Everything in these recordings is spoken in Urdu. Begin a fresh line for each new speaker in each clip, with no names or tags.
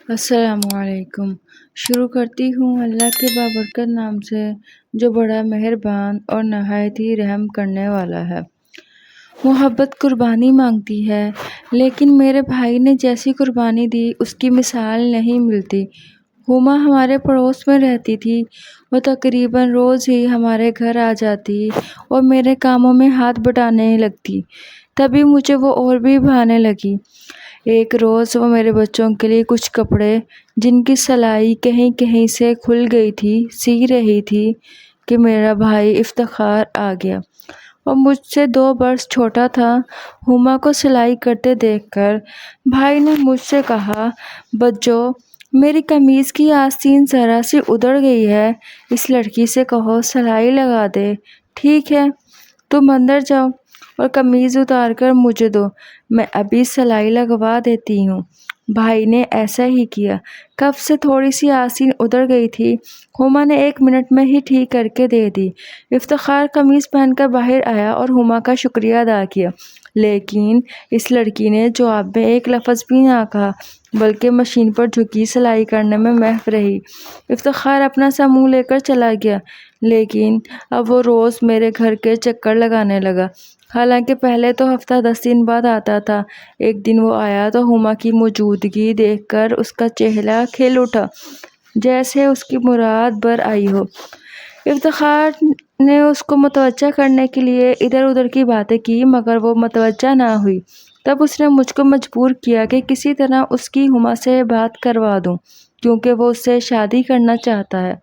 السلام علیکم۔ شروع کرتی ہوں اللہ کے بابرکت نام سے جو بڑا مہربان اور نہایت ہی رحم کرنے والا ہے۔ محبت قربانی مانگتی ہے، لیکن میرے بھائی نے جیسی قربانی دی اس کی مثال نہیں ملتی۔ ہما ہمارے پڑوس میں رہتی تھی۔ وہ تقریباً روز ہی ہمارے گھر آ جاتی اور میرے کاموں میں ہاتھ بٹانے لگتی۔ تبھی مجھے وہ اور بھی بھانے لگی۔ ایک روز وہ میرے بچوں کے لیے کچھ کپڑے جن کی سلائی کہیں کہیں سے کھل گئی تھی سی رہی تھی کہ میرا بھائی افتخار آ گیا۔ وہ مجھ سے 2 برس چھوٹا تھا۔ ہما کو سلائی کرتے دیکھ کر بھائی نے مجھ سے کہا، بچو میری قمیض کی آستین ذرا سی ادھڑ گئی ہے، اس لڑکی سے کہو سلائی لگا دے۔ ٹھیک ہے، تم اندر جاؤ اور قمیض اتار کر مجھے دو، میں ابھی سلائی لگوا دیتی ہوں۔ بھائی نے ایسا ہی کیا۔ کف سے تھوڑی سی آستین ادھڑ گئی تھی، ہما نے 1 منٹ میں ہی ٹھیک کر کے دے دی۔ افتخار قمیض پہن کر باہر آیا اور ہما کا شکریہ ادا کیا، لیکن اس لڑکی نے جواب میں ایک لفظ بھی نہ کہا، بلکہ مشین پر جھکی سلائی کرنے میں محو رہی۔ افتخار اپنا سا منہ لے کر چلا گیا، لیکن اب وہ روز میرے گھر کے چکر لگانے لگا۔ حالانکہ پہلے تو ہفتہ 10 دن بعد آتا تھا۔ ایک دن وہ آیا تو ہما کی موجودگی دیکھ کر اس کا چہرہ کھل اٹھا، جیسے اس کی مراد بر آئی ہو۔ افتخار نے اس کو متوجہ کرنے کے لیے ادھر ادھر کی باتیں کی، مگر وہ متوجہ نہ ہوئی۔ تب اس نے مجھ کو مجبور کیا کہ کسی طرح اس کی ہما سے بات کروا دوں، کیونکہ وہ اس سے شادی کرنا چاہتا ہے۔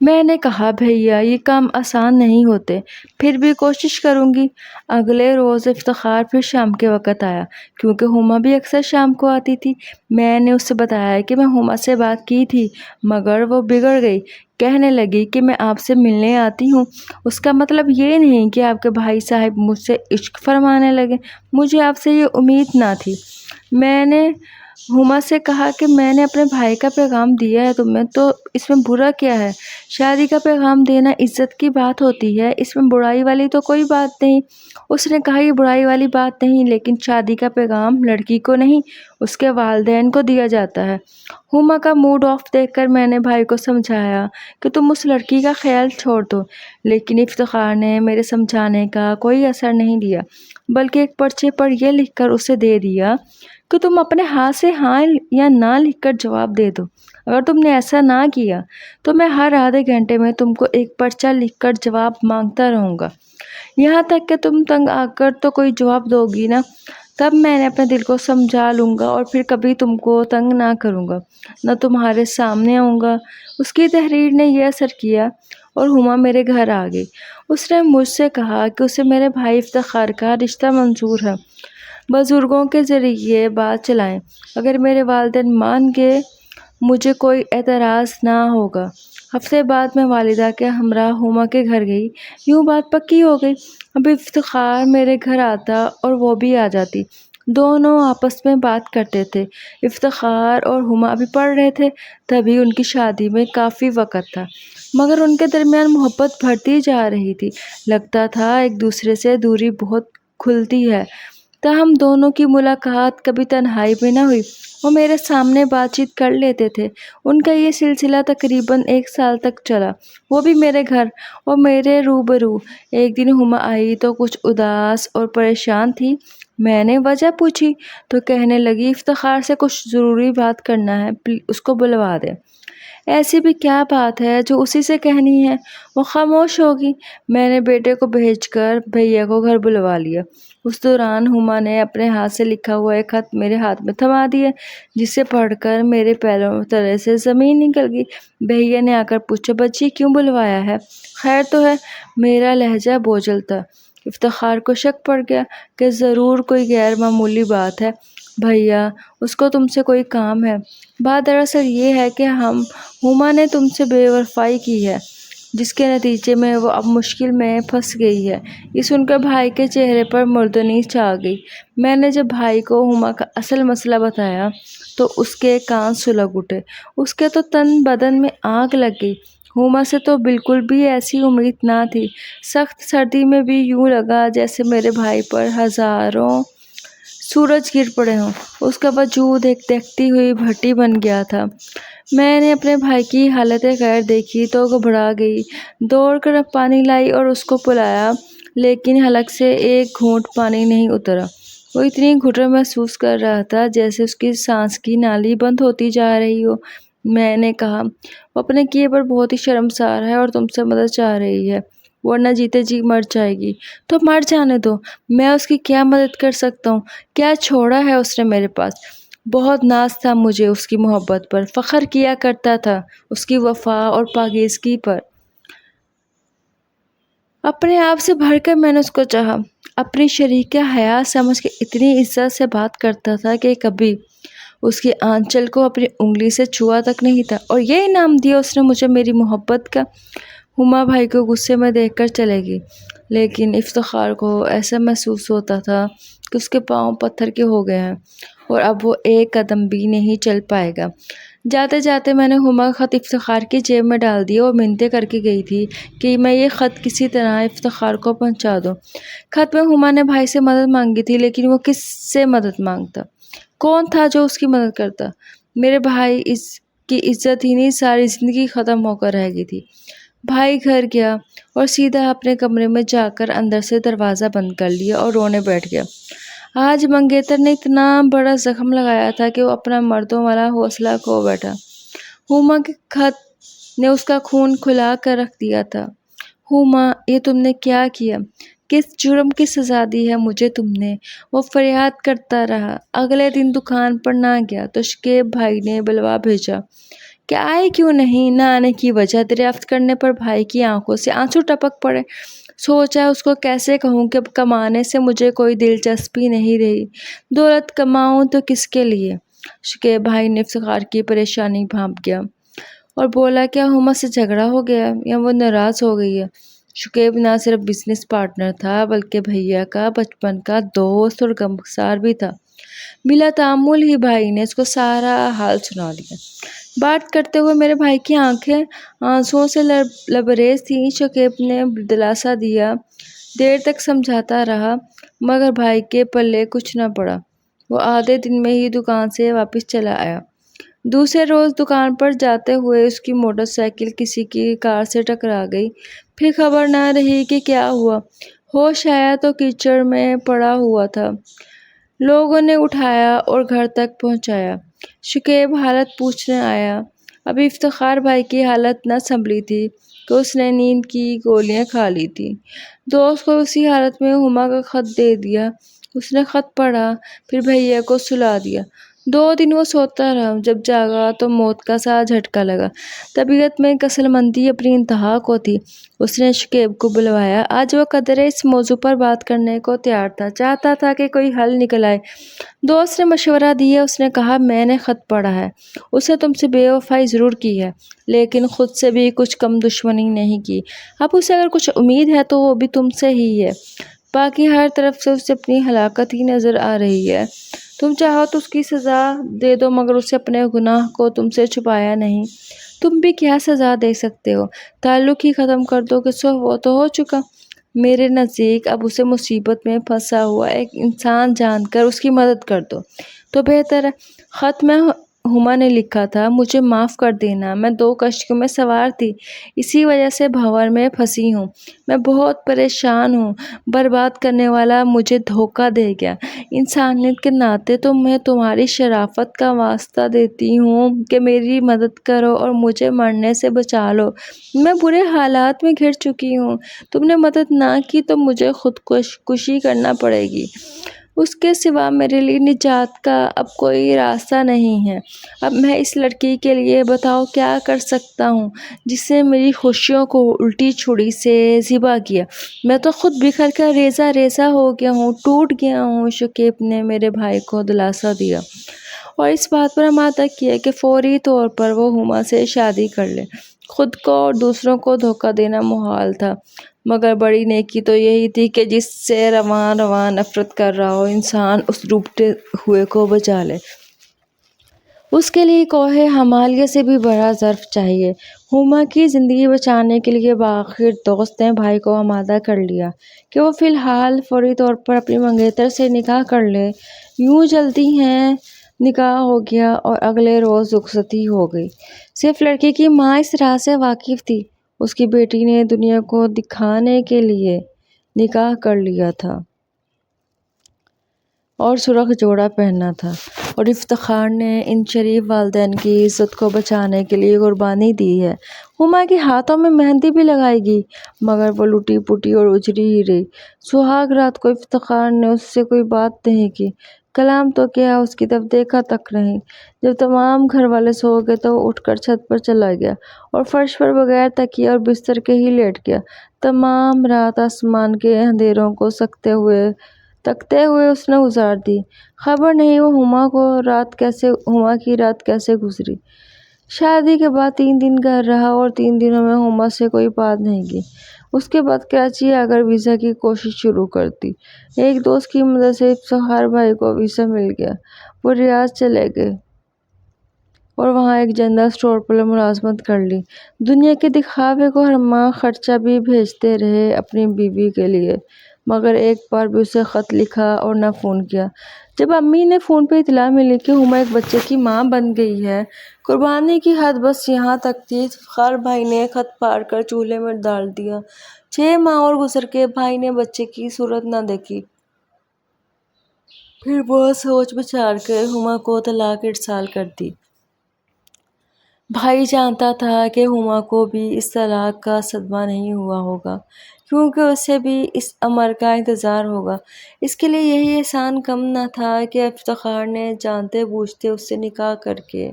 میں نے کہا، بھیا یہ کام آسان نہیں ہوتے، پھر بھی کوشش کروں گی۔ اگلے روز افتخار پھر شام کے وقت آیا، کیونکہ ہما بھی اکثر شام کو آتی تھی۔ میں نے اس سے بتایا کہ میں ہما سے بات کی تھی، مگر وہ بگڑ گئی۔ کہنے لگی کہ میں آپ سے ملنے آتی ہوں، اس کا مطلب یہ نہیں کہ آپ کے بھائی صاحب مجھ سے عشق فرمانے لگے، مجھے آپ سے یہ امید نہ تھی۔ میں نے ہما سے کہا کہ میں نے اپنے بھائی کا پیغام دیا ہے تمہیں، تو اس میں برا کیا ہے؟ شادی کا پیغام دینا عزت کی بات ہوتی ہے، اس میں برائی والی تو کوئی بات نہیں۔ اس نے کہا، یہ برائی والی بات نہیں، لیکن شادی کا پیغام لڑکی کو نہیں، اس کے والدین کو دیا جاتا ہے۔ ہما کا موڈ آف دیکھ کر میں نے بھائی کو سمجھایا کہ تم اس لڑکی کا خیال چھوڑ دو، لیکن افتخار نے میرے سمجھانے کا کوئی اثر نہیں دیا، بلکہ ایک پرچے پر یہ لکھ کر اسے دے دیا کہ تم اپنے ہاتھ سے ہاں یا نہ لکھ کر جواب دے دو۔ اگر تم نے ایسا نہ کیا تو میں ہر آدھے گھنٹے میں تم کو ایک پرچہ لکھ کر جواب مانگتا رہوں گا، یہاں تک کہ تم تنگ آ کر تو کوئی جواب دو گی نا، تب میں نے اپنے دل کو سمجھا لوں گا اور پھر کبھی تم کو تنگ نہ کروں گا، نہ تمہارے سامنے آؤں گا۔ اس کی تحریر نے یہ اثر کیا اور ہما میرے گھر آ گئی۔ اس نے مجھ سے کہا کہ اسے میرے بھائی افتخار کا رشتہ منظور ہے، بزرگوں کے ذریعے بات چلائیں، اگر میرے والدین مان گئے مجھے کوئی اعتراض نہ ہوگا۔ ہفتے بعد میں والدہ کے ہمراہ ہما کے گھر گئی۔ یوں بات پکی ہو گئی۔ اب افتخار میرے گھر آتا اور وہ بھی آ جاتی، دونوں آپس میں بات کرتے تھے۔ افتخار اور ہما ابھی پڑھ رہے تھے، تبھی ان کی شادی میں کافی وقت تھا، مگر ان کے درمیان محبت بڑھتی جا رہی تھی۔ لگتا تھا ایک دوسرے سے دوری بہت کھلتی ہے، تاہم دونوں کی ملاقات کبھی تنہائی میں نہ ہوئی۔ وہ میرے سامنے بات چیت کر لیتے تھے۔ ان کا یہ سلسلہ تقریباً 1 سال تک چلا، وہ بھی میرے گھر اور میرے روبرو۔ ایک دن ہما آئی تو کچھ اداس اور پریشان تھی۔ میں نے وجہ پوچھی تو کہنے لگی، افتخار سے کچھ ضروری بات کرنا ہے، اس کو بلوا دے۔ ایسی بھی کیا بات ہے جو اسی سے کہنی ہے؟ وہ خاموش ہوگی۔ میں نے بیٹے کو بھیج کر بھیا کو گھر بلوا لیا۔ اس دوران ہما نے اپنے ہاتھ سے لکھا ہوا ایک خط میرے ہاتھ میں تھما دیا، جسے پڑھ کر میرے پیروں تلے سے زمین نکل گئی۔ بھیا نے آ کر پوچھا، بچی کیوں بلوایا ہے؟ خیر تو ہے؟ میرا لہجہ بوجھل تھا۔ افتخار کو شک پڑ گیا کہ ضرور کوئی غیر معمولی بات ہے۔ بھیا، اس کو تم سے کوئی کام ہے۔ بات دراصل یہ ہے کہ ہما نے تم سے بے وفائی کی ہے، جس کے نتیجے میں وہ اب مشکل میں پھنس گئی ہے۔ یہ سن کر بھائی کے چہرے پر مردنی چھا گئی۔ میں نے جب بھائی کو ہما کا اصل مسئلہ بتایا تو اس کے کان سلگ اٹھے، اس کے تو تن بدن میں آگ لگ گئی۔ ہما سے تو بالکل بھی ایسی امید نہ تھی۔ سخت سردی میں بھی یوں لگا جیسے میرے بھائی پر ہزاروں سورج گر پڑے ہوں۔ اس کا وجود ایک دہتی ہوئی بھٹی بن گیا تھا۔ میں نے اپنے بھائی کی حالت خیر دیکھی تو گھبرا گئی، دوڑ کر پانی لائی اور اس کو پلایا، لیکن حلق سے ایک گھونٹ پانی نہیں اترا۔ وہ اتنی گھٹن محسوس کر رہا تھا جیسے اس کی سانس کی نالی بند ہوتی جا رہی ہو۔ میں نے کہا، وہ اپنے کیے پر بہت ہی شرمسار ہے اور تم سے مدد چاہ رہی ہے، ورنہ جیتے جی مر جائے گی۔ تو مر جانے دو، میں اس کی کیا مدد کر سکتا ہوں؟ کیا چھوڑا ہے اس نے میرے پاس؟ بہت ناز تھا مجھے اس کی محبت پر، فخر کیا کرتا تھا اس کی وفا اور پاکیزگی پر۔ اپنے آپ سے بڑھ کر میں نے اس کو چاہا، اپنی شریک حیات سمجھ کے اتنی عزت سے بات کرتا تھا کہ کبھی اس کی آنچل کو اپنی انگلی سے چھوا تک نہیں تھا، اور یہ انعام دیا اس نے مجھے میری محبت کا۔ ہما بھائی کو غصے میں دیکھ کر چلے گی، لیکن افتخار کو ایسا محسوس ہوتا تھا کہ اس کے پاؤں پتھر کے ہو گئے ہیں اور اب وہ ایک قدم بھی نہیں چل پائے گا۔ جاتے جاتے میں نے ہما کا خط افتخار کی جیب میں ڈال دیا اور منتیں کر کے گئی تھی کہ میں یہ خط کسی طرح افتخار کو پہنچا دوں۔ خط میں ہما نے بھائی سے مدد مانگی تھی، لیکن وہ کس سے مدد مانگتا؟ کون تھا جو اس کی مدد کرتا؟ میرے بھائی کی عزت ہی نہیں، ساری زندگی ختم ہو کر رہ گئی تھی۔ بھائی گھر گیا اور سیدھا اپنے کمرے میں جا کر اندر سے دروازہ بند کر لیا اور رونے بیٹھ گیا۔ آج منگیتر نے اتنا بڑا زخم لگایا تھا کہ وہ اپنا مردوں والا حوصلہ کھو بیٹھا۔ ہما کے خط نے اس کا خون کھلا کر رکھ دیا تھا۔ ہما، یہ تم نے کیا کیا؟ کس جرم کی سزا دی ہے مجھے تم نے؟ وہ فریاد کرتا رہا۔ اگلے دن دکان پر نہ گیا تو شکیب بھائی نے بلوا بھیجا کہ آئے کیوں نہیں۔ نہ آنے کی وجہ دریافت کرنے پر بھائی کی آنکھوں سے آنسو ٹپک پڑے۔ سوچا اس کو کیسے کہوں کہ اب کمانے سے مجھے کوئی دلچسپی نہیں رہی، دولت کماؤں تو کس کے لیے؟ شکیب بھائی نے افتخار کی پریشانی بھانپ گیا اور بولا، کیا ہما سے جھگڑا ہو گیا یا وہ ناراض ہو گئی ہے؟ شکیب نہ صرف بزنس پارٹنر تھا بلکہ بھیا کا بچپن کا دوست اور غمگسار بھی تھا۔ بلا تعامل ہی بھائی نے اس کو سارا حال سنا دیا۔ بات کرتے ہوئے میرے بھائی کی آنکھیں آنسوؤں سے لبریز تھیں۔ شکیب نے دلاسا دیا، دیر تک سمجھاتا رہا، مگر بھائی کے پلے کچھ نہ پڑا۔ وہ آدھے دن میں ہی دکان سے واپس چلا آیا۔ دوسرے روز دکان پر جاتے ہوئے اس کی موٹر سائیکل کسی کی کار سے ٹکرا گئی۔ پھر خبر نہ رہی کہ کیا ہوا۔ ہوش آیا تو کیچڑ میں پڑا ہوا تھا۔ لوگوں نے اٹھایا اور گھر تک پہنچایا۔ شکیب حالت پوچھنے آیا۔ ابھی افتخار بھائی کی حالت نہ سنبھلی تھی کہ اس نے نیند کی گولیاں کھا لی تھی۔ دوست کو اسی حالت میں ہما کا خط دے دیا۔ اس نے خط پڑھا، پھر بھیا کو سلا دیا۔ 2 دن وہ سوتا رہا۔ جب جاگا تو موت کا سا جھٹکا لگا۔ طبیعت میں کسل مندی اپنی انتہا کو تھی۔ اس نے شکیب کو بلوایا۔ آج وہ قدرے اس موضوع پر بات کرنے کو تیار تھا، چاہتا تھا کہ کوئی حل نکل آئے۔ دوست نے مشورہ دیا۔ اس نے کہا، میں نے خط پڑھا ہے، اس نے تم سے بے وفائی ضرور کی ہے، لیکن خود سے بھی کچھ کم دشمنی نہیں کی۔ اب اسے اگر کچھ امید ہے تو وہ بھی تم سے ہی ہے۔ باقی ہر طرف سے اسے اپنی ہلاکت ہی نظر آ رہی ہے۔ تم چاہو تو اس کی سزا دے دو، مگر اسے اپنے گناہ کو تم سے چھپایا نہیں۔ تم بھی کیا سزا دے سکتے ہو؟ تعلق ہی ختم کر دو کہ سو وہ تو ہو چکا۔ میرے نزدیک اب اسے مصیبت میں پھنسا ہوا ایک انسان جان کر اس کی مدد کر دو تو بہتر ہے۔ خط میں ہما نے لکھا تھا، مجھے معاف کر دینا، میں 2 کشتیوں میں سوار تھی، اسی وجہ سے بھنور میں پھنسی ہوں، میں بہت پریشان ہوں، برباد کرنے والا مجھے دھوکہ دے گیا۔ انسانیت کے ناطے تو میں تمہاری شرافت کا واسطہ دیتی ہوں کہ میری مدد کرو اور مجھے مرنے سے بچا لو۔ میں برے حالات میں گھر چکی ہوں، تم نے مدد نہ کی تو مجھے خودکشی کرنا پڑے گی۔ اس کے سوا میرے لیے نجات کا اب کوئی راستہ نہیں ہے۔ اب میں اس لڑکی کے لیے بتاؤ کیا کر سکتا ہوں جس نے میری خوشیوں کو الٹی چھری سے ذبح کیا؟ میں تو خود بکھر کر ریزہ ریزہ ہو گیا ہوں، ٹوٹ گیا ہوں۔ شکیب نے میرے بھائی کو دلاسا دیا اور اس بات پر امادہ کیا کہ فوری طور پر وہ ہما سے شادی کر لے۔ خود کو اور دوسروں کو دھوکہ دینا محال تھا، مگر بڑی نیکی تو یہی تھی کہ جس سے رواں رواں نفرت کر رہا ہو انسان اس ڈوبتے ہوئے کو بچا لے۔ اس کے لیے کوہ ہمالیہ سے بھی بڑا ظرف چاہیے۔ ہما کی زندگی بچانے کے لیے بآخر دوست نے بھائی کو آمادہ کر لیا کہ وہ فی الحال فوری طور پر اپنی منگیتر سے نکاح کر لے۔ یوں جلتی ہیں نکاح ہو گیا اور اگلے روز رخصتی ہو گئی۔ صرف لڑکی کی ماں اس راز سے واقف تھی۔ اس کی بیٹی نے دنیا کو دکھانے کے لیے نکاح کر لیا تھا اور سرخ جوڑا پہنا تھا، اور افتخار نے ان شریف والدین کی عزت کو بچانے کے لیے قربانی دی ہے۔ ہما کے ہاتھوں میں مہندی بھی لگائی گئی، مگر وہ لٹی پٹی اور اجڑی ہی رہی۔ سہاگ رات کو افتخار نے اس سے کوئی بات نہیں کی، کلام تو کیا اس کی طرف دیکھا تک نہیں۔ جب تمام گھر والے سو گئے تو وہ اٹھ کر چھت پر چلا گیا اور فرش پر بغیر تکیے اور بستر کے ہی لیٹ گیا۔ تمام رات آسمان کے اندھیروں کو تکتے ہوئے اس نے گزار دی۔ خبر نہیں وہ ہما کی رات کیسے گزری۔ شادی کے بعد 3 دن گھر رہا اور 3 دنوں میں ہما سے کوئی بات نہیں کی۔ اس کے بعد کراچی آ کر ویزا کی کوشش شروع کر دی۔ ایک دوست کی مدد سے افتخار بھائی کو ویزا مل گیا۔ وہ ریاض چلے گئے اور وہاں ایک جنرل اسٹور پر ملازمت کر لی۔ دنیا کے دکھاوے کو ہر ماہ خرچہ بھی بھیجتے رہے اپنی بیوی کے لیے، مگر ایک بار بھی اسے خط لکھا اور نہ فون کیا۔ جب امی نے فون پہ اطلاع ملی کہ ہما ایک بچے کی ماں بن گئی ہے، قربانی کی حد بس یہاں تک تھی۔ افتخار بھائی نے خط پاڑ کر چولہے میں ڈال دیا۔ 6 ماہ اور گزر گئے، بھائی نے بچے کی صورت نہ دیکھی۔ پھر بہت سوچ بچار کر ہما کو طلاق ارسال کر دی۔ بھائی جانتا تھا کہ ہما کو بھی اس طلاق کا صدمہ نہیں ہوا ہوگا، کیونکہ اسے بھی اس امر کا انتظار ہوگا۔ اس کے لیے یہی احسان کم نہ تھا کہ افتخار نے جانتے بوجھتے اس سے نکاح کر کے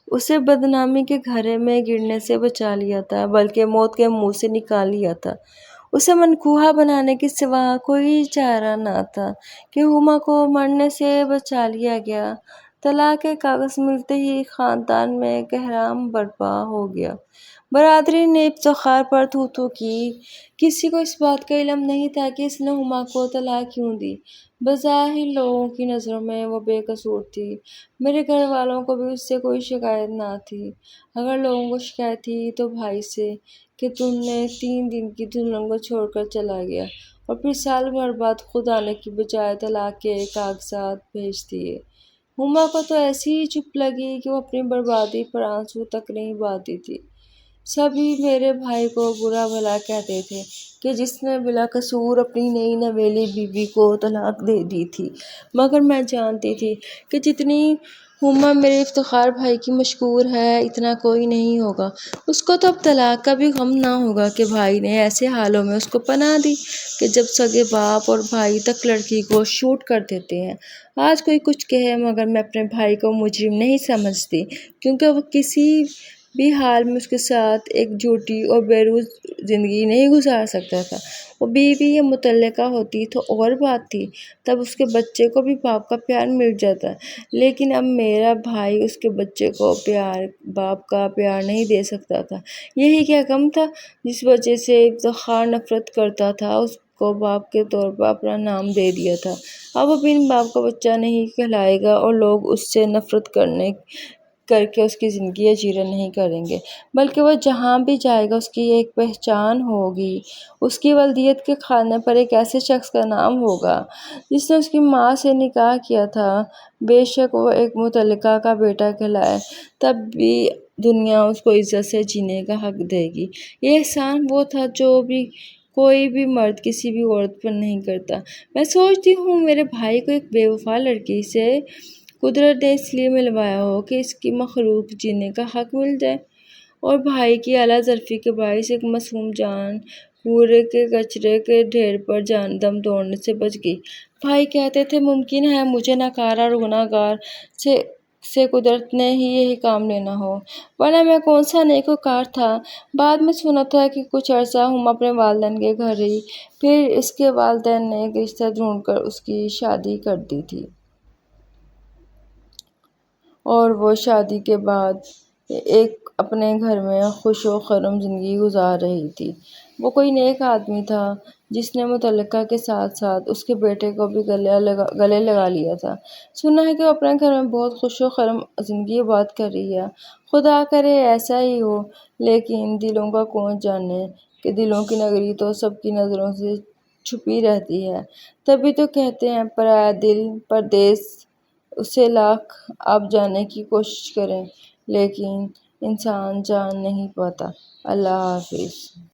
اسے بدنامی کے گھرے میں گرنے سے بچا لیا تھا، بلکہ موت کے منہ سے نکال لیا تھا۔ اسے منقوہ بنانے کے سوا کوئی چارہ نہ تھا کہ ہما کو مرنے سے بچا لیا گیا۔ طلاق کے کاغذ ملتے ہی خاندان میں کہرام برپا ہو گیا۔ برادری نے افتخار پر تھو تھو کی۔ کسی کو اس بات کا علم نہیں تھا کہ اس نے ہما کو طلاق کیوں دی۔ بظاہر لوگوں کی نظروں میں وہ بے قصور تھی۔ میرے گھر والوں کو بھی اس سے کوئی شکایت نہ تھی۔ اگر لوگوں کو شکایت تھی تو بھائی سے کہ تم نے 3 دن کی دلہن کو چھوڑ کر چلا گیا اور پھر سال بھر بعد خود آنے کی بجائے طلاق کے کاغذات بھیج دیے۔ ہما کو تو ایسی ہی چپ لگی کہ وہ اپنی بربادی پر آنسو تک نہیں بہاتی تھی۔ سبھی میرے بھائی کو برا بھلا کہتے تھے کہ جس نے بلا قصور اپنی نئی نویلی بیوی کو طلاق دے دی تھی، مگر میں جانتی تھی کہ جتنی ہما میرے افتخار بھائی کی مشکور ہے اتنا کوئی نہیں ہوگا۔ اس کو تو اب طلاق کا بھی غم نہ ہوگا کہ بھائی نے ایسے حالوں میں اس کو پناہ دی کہ جب سگے باپ اور بھائی تک لڑکی کو شوٹ کر دیتے ہیں۔ آج کوئی کچھ کہے مگر میں اپنے بھائی کو مجرم نہیں سمجھتی، کیونکہ وہ کسی بھی حال میں اس کے ساتھ ایک جھوٹی اور بیروز زندگی نہیں گزار سکتا تھا۔ وہ بیوی یا مطلقہ ہوتی تو اور بات تھی، تب اس کے بچے کو بھی باپ کا پیار مل جاتا، لیکن اب میرا بھائی اس کے بچے کو باپ کا پیار نہیں دے سکتا تھا۔ یہی کیا کم تھا جس وجہ سے افتخار نفرت کرتا تھا، اس کو باپ کے طور پر اپنا نام دے دیا تھا۔ اب وہ بن باپ کا بچہ نہیں کہلائے گا اور لوگ اس سے نفرت کر کے اس کی زندگی اجیرن نہیں کریں گے، بلکہ وہ جہاں بھی جائے گا اس کی ایک پہچان ہوگی۔ اس کی والدیت کے کھانے پر ایک ایسے شخص کا نام ہوگا جس نے اس کی ماں سے نکاح کیا تھا۔ بے شک وہ ایک مطلقہ کا بیٹا کہلائے، تب بھی دنیا اس کو عزت سے جینے کا حق دے گی۔ یہ احسان وہ تھا جو کوئی بھی مرد کسی بھی عورت پر نہیں کرتا۔ میں سوچتی ہوں میرے بھائی کو ایک بے وفا لڑکی سے قدرت نے اس لیے ملوایا ہو کہ اس کی مخلوق جینے کا حق مل جائے، اور بھائی کی اعلیٰ ظرفی کے باعث ایک معصوم جان کوڑے کے کچرے کے ڈھیر پر دم توڑنے سے بچ گئی۔ بھائی کہتے تھے ممکن ہے مجھے ناکارہ اور گناہ گار سے قدرت نے ہی یہی کام لینا ہو، ورنہ میں کون سا نیکوکار تھا۔ بعد میں سنا تھا کہ کچھ عرصہ ہم اپنے والدین کے گھر رہی، پھر اس کے والدین نے ایک رشتہ ڈھونڈ کر اس کی شادی کر دی تھی، اور وہ شادی کے بعد ایک اپنے گھر میں خوش و خرم زندگی گزار رہی تھی۔ وہ کوئی نیک آدمی تھا جس نے مطلقہ کے ساتھ ساتھ اس کے بیٹے کو بھی گلے لگا لیا تھا۔ سنا ہے کہ وہ اپنے گھر میں بہت خوش و خرم زندگی آباد کر رہی ہے۔ خدا کرے ایسا ہی ہو، لیکن دلوں کا کون جانے کہ دلوں کی نگری تو سب کی نظروں سے چھپی رہتی ہے۔ تبھی تو کہتے ہیں پرایا دل پردیس، اسے لاکھ آپ جانے کی کوشش کریں لیکن انسان جان نہیں پاتا۔ اللہ حافظ۔